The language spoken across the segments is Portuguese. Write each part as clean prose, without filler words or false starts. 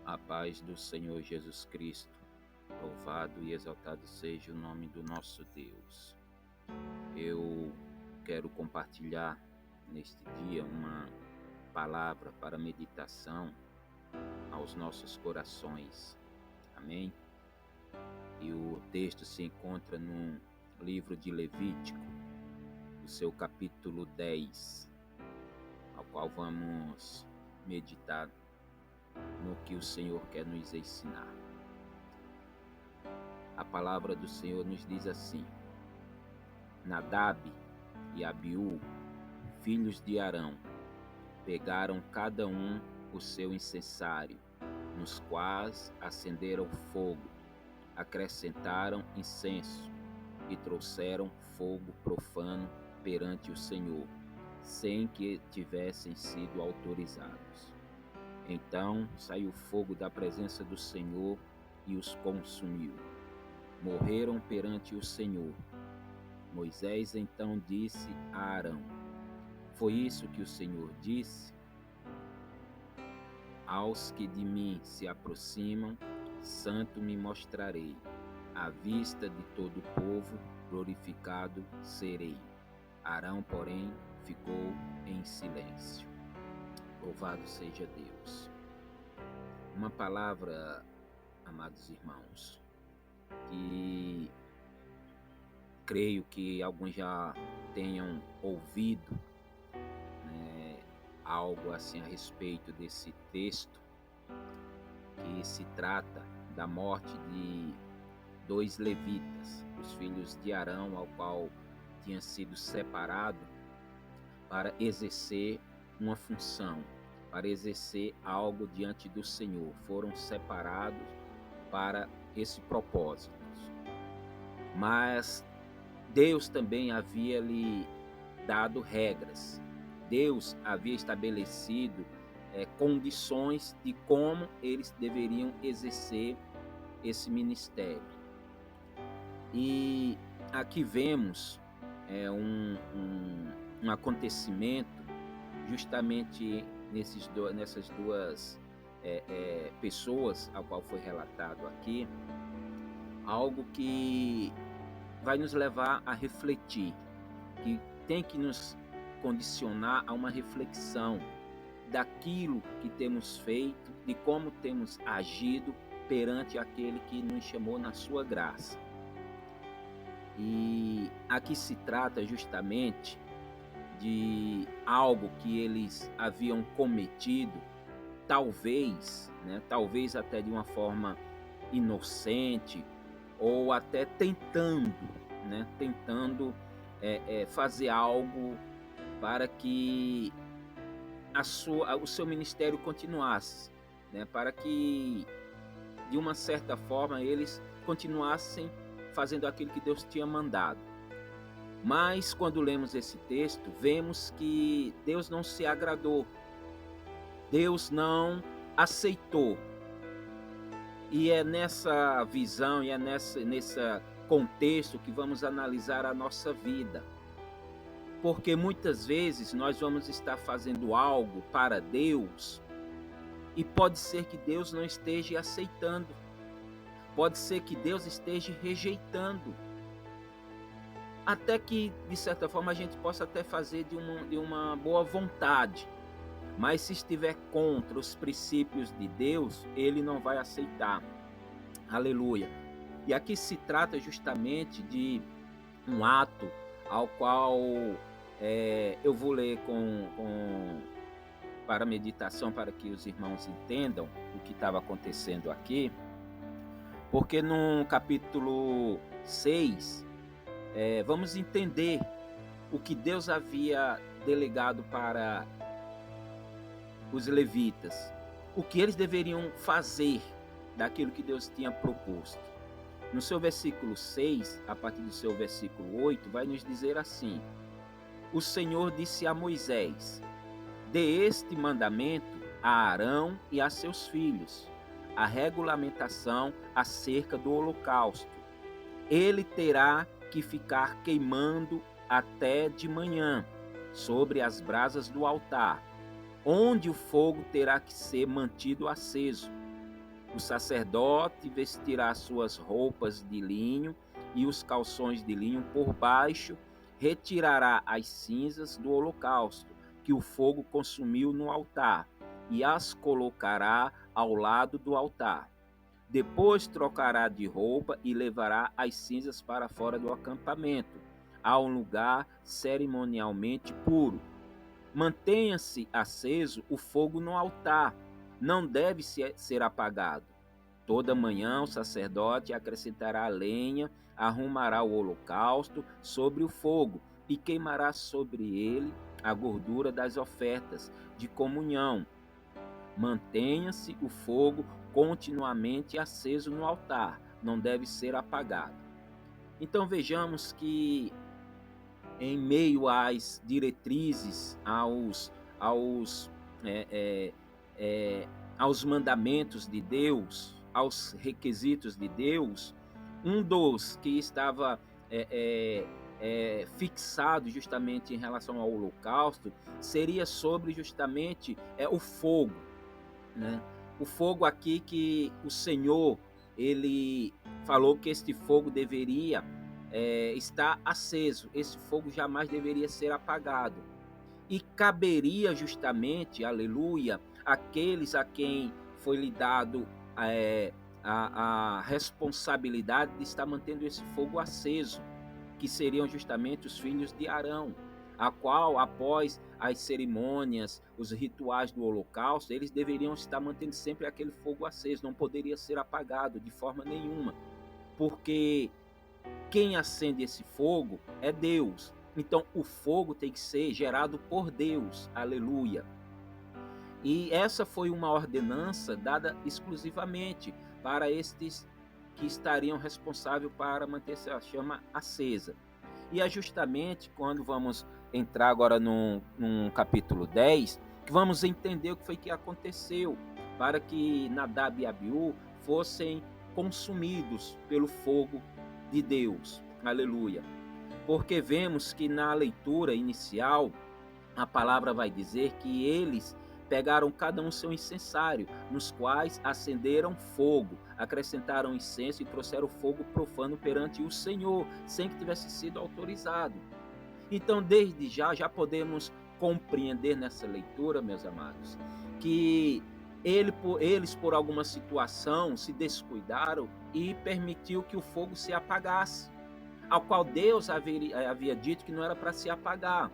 A paz do Senhor Jesus Cristo, louvado e exaltado seja o nome do nosso Deus. Eu quero compartilhar neste dia uma palavra para meditação aos nossos corações. Amém? E o texto se encontra no livro de Levítico, no seu capítulo 10, ao qual vamos meditar no que o Senhor quer nos ensinar. A palavra do Senhor nos diz assim: Nadab e Abiú, filhos de Arão, pegaram cada um o seu incensário, nos quais acenderam fogo, acrescentaram incenso e trouxeram fogo profano perante o Senhor, sem que tivessem sido autorizados. Então saiu fogo da presença do Senhor e os consumiu. Morreram perante o Senhor. Moisés então disse a Arão: Foi isso que o Senhor disse? Aos que de mim se aproximam, santo me mostrarei. À vista de todo o povo, glorificado serei. Arão, porém, ficou em silêncio. Louvado seja Deus. Uma palavra, amados irmãos, que creio que alguns já tenham ouvido, algo assim a respeito desse texto, que se trata da morte de dois levitas, os filhos de Arão, ao qual tinha sido separado para exercer uma função, para exercer algo diante do Senhor. Foram separados para esse propósito. Mas Deus também havia lhe dado regras. Deus havia estabelecido condições de como eles deveriam exercer esse ministério. E aqui vemos um acontecimento justamente nessas duas pessoas, ao qual foi relatado aqui, algo que vai nos levar a refletir, que tem que nos condicionar a uma reflexão daquilo que temos feito, de como temos agido perante aquele que nos chamou na sua graça. E aqui se trata justamente de algo que eles haviam cometido, talvez até de uma forma inocente, ou até tentando fazer algo para que o seu ministério continuasse, para que de uma certa forma eles continuassem fazendo aquilo que Deus tinha mandado. Mas quando lemos esse texto, vemos que Deus não se agradou, Deus não aceitou. E é nessa visão, e é nesse contexto que vamos analisar a nossa vida. Porque muitas vezes nós vamos estar fazendo algo para Deus e pode ser que Deus não esteja aceitando. Pode ser que Deus esteja rejeitando. Até que, de certa forma, a gente possa até fazer de uma boa vontade. Mas se estiver contra os princípios de Deus, Ele não vai aceitar. Aleluia. E aqui se trata justamente de um ato ao qual eu vou ler para meditação, para que os irmãos entendam o que estava acontecendo aqui. Porque no capítulo 6, vamos entender o que Deus havia delegado para os levitas, o que eles deveriam fazer daquilo que Deus tinha proposto. No seu versículo 6, a partir do seu versículo 8, vai nos dizer assim: O Senhor disse a Moisés: Dê este mandamento a Arão e a seus filhos, a regulamentação acerca do holocausto. Ele terá que ficar queimando até de manhã, sobre as brasas do altar, onde o fogo terá que ser mantido aceso. O sacerdote vestirá suas roupas de linho e os calções de linho por baixo, retirará as cinzas do holocausto que o fogo consumiu no altar e as colocará ao lado do altar. Depois trocará de roupa e levará as cinzas para fora do acampamento, a um lugar cerimonialmente puro. Mantenha-se aceso o fogo no altar, não deve ser apagado. Toda manhã o sacerdote acrescentará lenha, arrumará o holocausto sobre o fogo e queimará sobre ele a gordura das ofertas de comunhão. Mantenha-se o fogo continuamente aceso no altar, não deve ser apagado. Então vejamos que em meio às diretrizes, aos mandamentos de Deus, aos requisitos de Deus, um dos que estava fixado justamente em relação ao holocausto seria sobre justamente o fogo, né? O fogo aqui que o Senhor ele falou que este fogo deveria estar aceso, esse fogo jamais deveria ser apagado. E caberia justamente, aleluia, aqueles a quem foi lhe dado a responsabilidade de estar mantendo esse fogo aceso, que seriam justamente os filhos de Arão, a qual, após as cerimônias, os rituais do holocausto, eles deveriam estar mantendo sempre aquele fogo aceso, não poderia ser apagado de forma nenhuma, porque quem acende esse fogo é Deus. Então o fogo tem que ser gerado por Deus, aleluia. E essa foi uma ordenança dada exclusivamente para estes que estariam responsáveis para manter essa chama acesa. E é justamente quando vamos entrar agora num capítulo 10, que vamos entender o que foi que aconteceu para que Nadab e Abiú fossem consumidos pelo fogo de Deus. Aleluia. Porque vemos que na leitura inicial, a palavra vai dizer que eles pegaram cada um seu incensário, nos quais acenderam fogo, acrescentaram incenso e trouxeram fogo profano perante o Senhor, sem que tivesse sido autorizado. Então, desde já podemos compreender nessa leitura, meus amados, que eles, por alguma situação, se descuidaram e permitiu que o fogo se apagasse, ao qual Deus havia dito que não era para se apagar.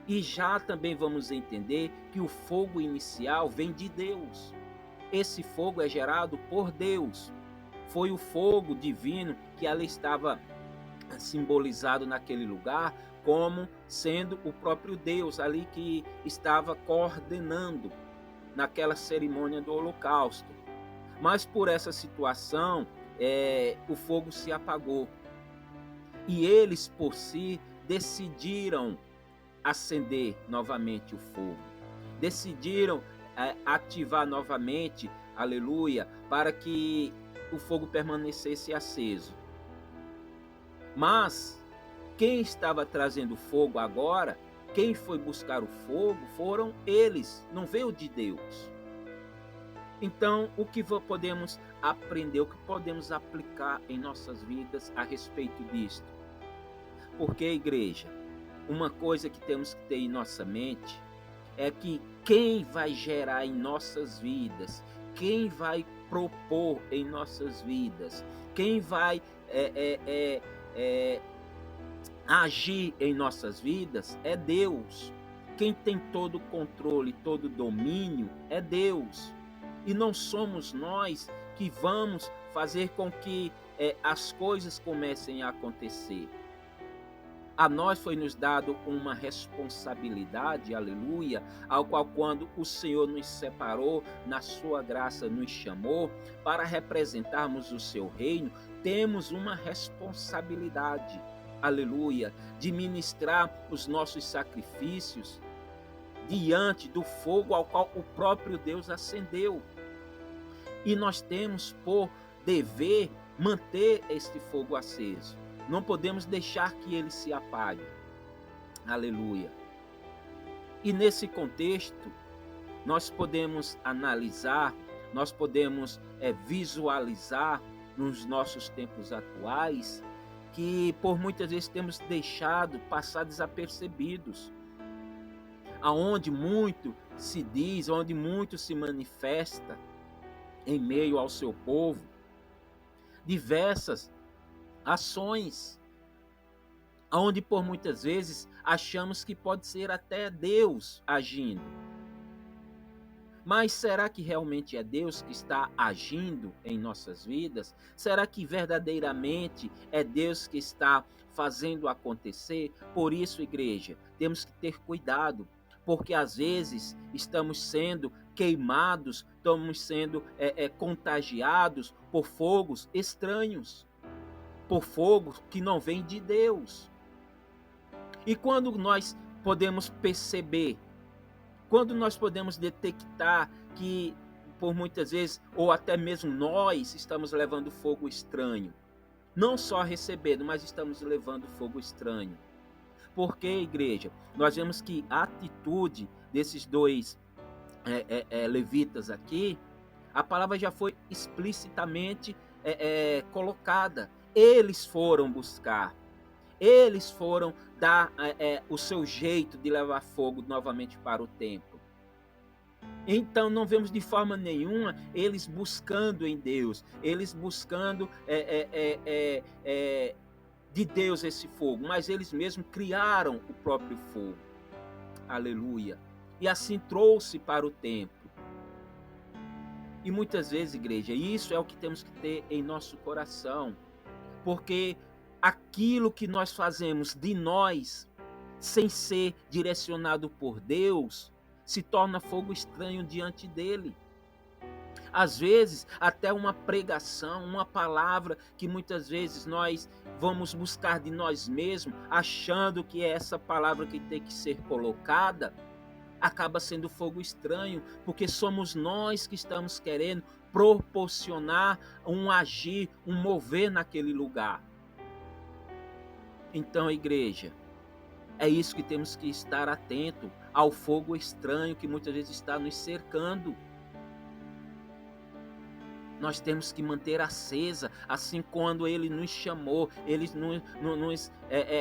E já também vamos entender que o fogo inicial vem de Deus. Esse fogo é gerado por Deus. Foi o fogo divino que ali estava simbolizado naquele lugar como sendo o próprio Deus ali que estava coordenando naquela cerimônia do holocausto. Mas por essa situação, o fogo se apagou. E eles, por si, decidiram acender novamente o fogo. Decidiram ativar novamente, aleluia, para que o fogo permanecesse aceso. Mas quem estava trazendo fogo agora, quem foi buscar o fogo, foram eles, não veio de Deus. Então, o que podemos aprender, o que podemos aplicar em nossas vidas a respeito disto? Porque, igreja, uma coisa que temos que ter em nossa mente é que quem vai gerar em nossas vidas, quem vai propor em nossas vidas, quem vai agir em nossas vidas é Deus. Quem tem todo o controle, todo o domínio é Deus. E não somos nós que vamos fazer com que as coisas comecem a acontecer. A nós foi nos dado uma responsabilidade, aleluia, ao qual quando o Senhor nos separou, na sua graça nos chamou para representarmos o seu reino, temos uma responsabilidade, aleluia, de ministrar os nossos sacrifícios diante do fogo ao qual o próprio Deus acendeu. E nós temos por dever manter este fogo aceso. Não podemos deixar que ele se apague. Aleluia. E nesse contexto, nós podemos analisar nós podemos visualizar nos nossos tempos atuais, que por muitas vezes temos deixado passar desapercebidos, aonde muito se diz, onde muito se manifesta em meio ao seu povo, diversas ações, onde por muitas vezes achamos que pode ser até Deus agindo. Mas será que realmente é Deus que está agindo em nossas vidas? Será que verdadeiramente é Deus que está fazendo acontecer? Por isso, igreja, temos que ter cuidado, porque às vezes estamos sendo queimados, estamos sendo contagiados por fogos estranhos, por fogos que não vêm de Deus. E quando nós podemos perceber, quando nós podemos detectar que, por muitas vezes, ou até mesmo nós estamos levando fogo estranho, não só recebendo, mas estamos levando fogo estranho. Porque, igreja, nós vemos que a atitude desses dois levitas aqui, a palavra já foi explicitamente colocada. Eles foram buscar, eles foram dar o seu jeito de levar fogo novamente para o templo. Então não vemos de forma nenhuma eles buscando em Deus, eles buscando de Deus esse fogo, mas eles mesmos criaram o próprio fogo. Aleluia. E assim trouxe para o templo. E muitas vezes, igreja, isso é o que temos que ter em nosso coração, porque aquilo que nós fazemos de nós, sem ser direcionado por Deus, se torna fogo estranho diante dele. Às vezes, até uma pregação, uma palavra que muitas vezes nós vamos buscar de nós mesmos, achando que é essa palavra que tem que ser colocada, acaba sendo fogo estranho, porque somos nós que estamos querendo proporcionar um agir, um mover naquele lugar. Então, igreja, é isso que temos que estar atento ao fogo estranho que muitas vezes está nos cercando. Nós temos que manter acesa, assim quando Ele nos chamou, Ele nos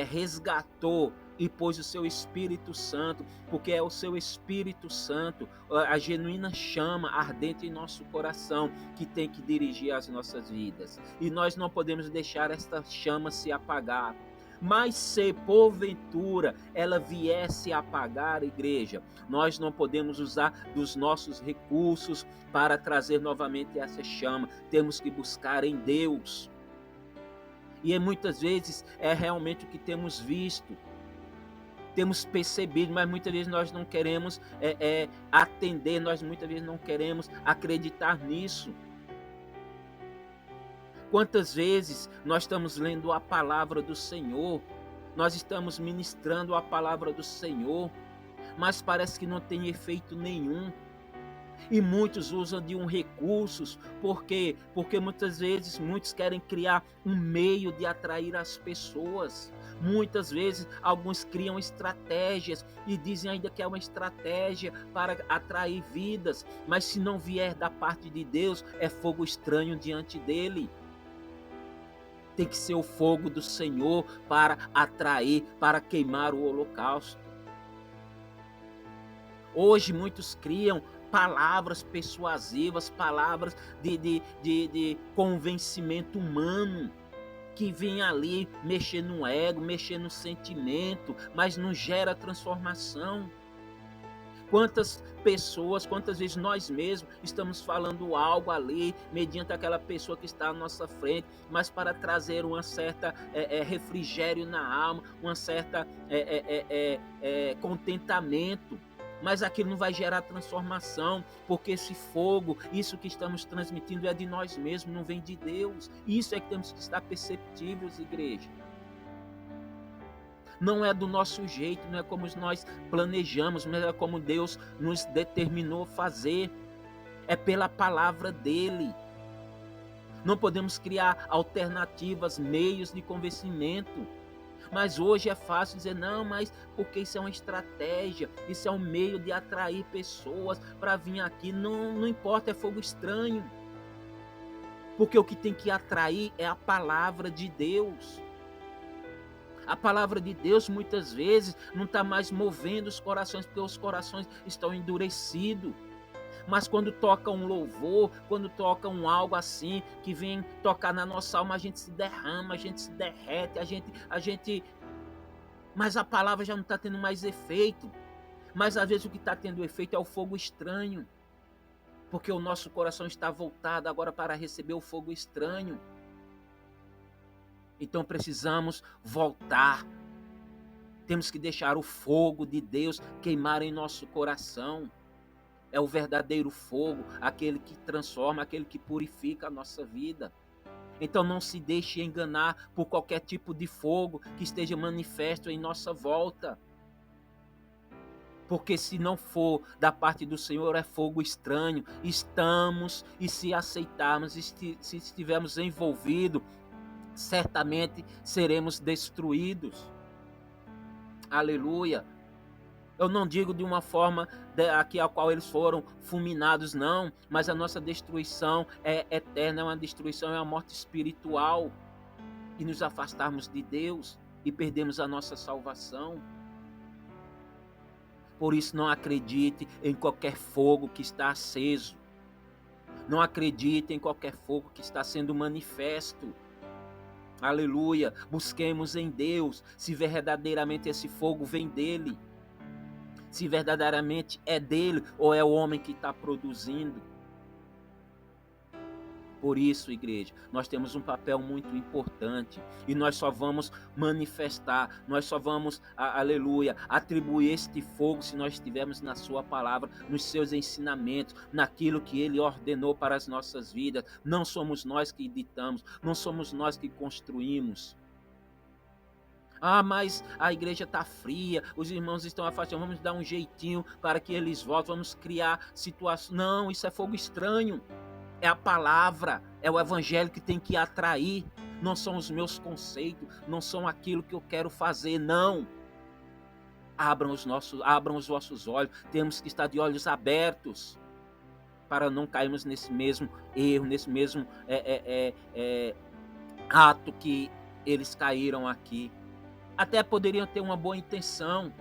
resgatou e pôs o seu Espírito Santo, porque é o seu Espírito Santo, a genuína chama ardente em nosso coração, que tem que dirigir as nossas vidas. E nós não podemos deixar esta chama se apagar. Mas se porventura ela viesse a apagar, igreja, nós não podemos usar dos nossos recursos para trazer novamente essa chama. Temos que buscar em Deus. E muitas vezes é realmente o que temos visto, temos percebido, mas muitas vezes nós não queremos atender, nós muitas vezes não queremos acreditar nisso. Quantas vezes nós estamos lendo a palavra do Senhor, nós estamos ministrando a palavra do Senhor, mas parece que não tem efeito nenhum. E muitos usam de recursos, por quê? Porque muitas vezes muitos querem criar um meio de atrair as pessoas. Muitas vezes alguns criam estratégias e dizem ainda que é uma estratégia para atrair vidas, mas se não vier da parte de Deus, é fogo estranho diante dele. Tem que ser o fogo do Senhor para atrair, para queimar o holocausto. Hoje muitos criam palavras persuasivas, palavras de convencimento humano, que vem ali mexer no ego, mexer no sentimento, mas não gera transformação. Quantas pessoas, quantas vezes nós mesmos estamos falando algo ali, mediante aquela pessoa que está à nossa frente, mas para trazer uma certa refrigério na alma, uma certa contentamento. Mas aquilo não vai gerar transformação, porque esse fogo, isso que estamos transmitindo é de nós mesmos, não vem de Deus. Isso é que temos que estar perceptíveis, igreja. Não é do nosso jeito, não é como nós planejamos, não é como Deus nos determinou fazer. É pela palavra dele. Não podemos criar alternativas, meios de convencimento. Mas hoje é fácil dizer, não, mas porque isso é uma estratégia, isso é um meio de atrair pessoas para vir aqui. Não, não importa, é fogo estranho. Porque o que tem que atrair é a palavra de Deus. A palavra de Deus muitas vezes não está mais movendo os corações, porque os corações estão endurecidos. Mas quando toca um louvor, quando toca um algo assim, que vem tocar na nossa alma, a gente se derrama, a gente se derrete, a gente... Mas a palavra já não está tendo mais efeito. Mas às vezes o que está tendo efeito é o fogo estranho. Porque o nosso coração está voltado agora para receber o fogo estranho. Então precisamos voltar. Temos que deixar o fogo de Deus queimar em nosso coração. É o verdadeiro fogo, aquele que transforma, aquele que purifica a nossa vida. Então não se deixe enganar por qualquer tipo de fogo que esteja manifesto em nossa volta. Porque se não for da parte do Senhor, é fogo estranho. Estamos, e se aceitarmos, e se estivermos envolvidos, certamente seremos destruídos. Aleluia. Eu não digo de uma forma aqui a qual eles foram fulminados, não, mas a nossa destruição é eterna, é uma destruição, é uma morte espiritual, e nos afastarmos de Deus e perdemos a nossa salvação. Por isso não acredite em qualquer fogo que está aceso, não acredite em qualquer fogo que está sendo manifesto. Aleluia, busquemos em Deus se verdadeiramente esse fogo vem dele. Se verdadeiramente é dele ou é o homem que está produzindo. Por isso, igreja, nós temos um papel muito importante e nós só vamos manifestar, nós só vamos, aleluia, atribuir este fogo se nós estivermos na sua palavra, nos seus ensinamentos, naquilo que ele ordenou para as nossas vidas. Não somos nós que ditamos, não somos nós que construímos. Ah, mas a igreja está fria, os irmãos estão afastados, vamos dar um jeitinho para que eles voltem, vamos criar situações. Não, isso é fogo estranho. É a palavra, é o evangelho que tem que atrair. Não são os meus conceitos, não são aquilo que eu quero fazer, não. Abram os vossos olhos, temos que estar de olhos abertos para não cairmos nesse mesmo erro, nesse mesmo ato que eles caíram aqui. Até poderiam ter uma boa intenção,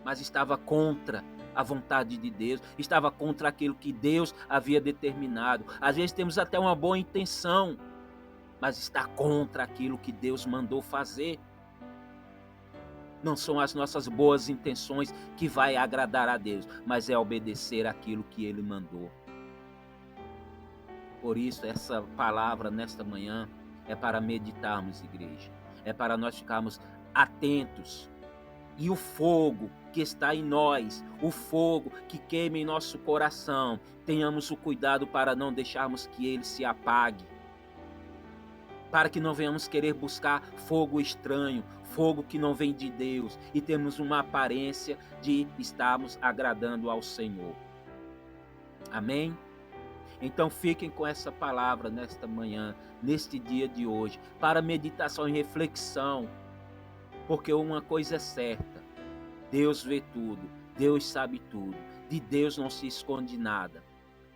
mas estava contra a vontade de Deus, estava contra aquilo que Deus havia determinado. Às vezes temos até uma boa intenção, mas está contra aquilo que Deus mandou fazer. Não são as nossas boas intenções que vai agradar a Deus, mas é obedecer aquilo que Ele mandou. Por isso, essa palavra nesta manhã é para meditarmos, igreja. É para nós ficarmos atentos. E o fogo que está em nós, o fogo que queima em nosso coração, tenhamos o cuidado para não deixarmos que ele se apague. Para que não venhamos querer buscar fogo estranho, fogo que não vem de Deus, e temos uma aparência de estarmos agradando ao Senhor. Amém? Então fiquem com essa palavra nesta manhã, neste dia de hoje, para meditação e reflexão, porque uma coisa é certa, Deus vê tudo, Deus sabe tudo, de Deus não se esconde nada.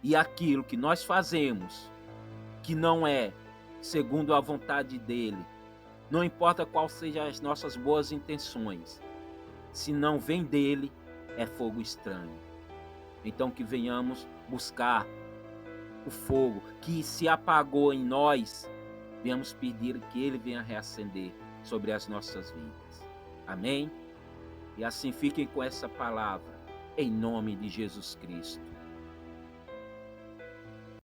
E aquilo que nós fazemos, que não é segundo a vontade dEle, não importa qual sejam as nossas boas intenções, se não vem dEle, é fogo estranho. Então que venhamos buscar o fogo que se apagou em nós, venhamos pedir que Ele venha reacender sobre as nossas vidas. Amém? E assim fiquem com essa palavra, em nome de Jesus Cristo.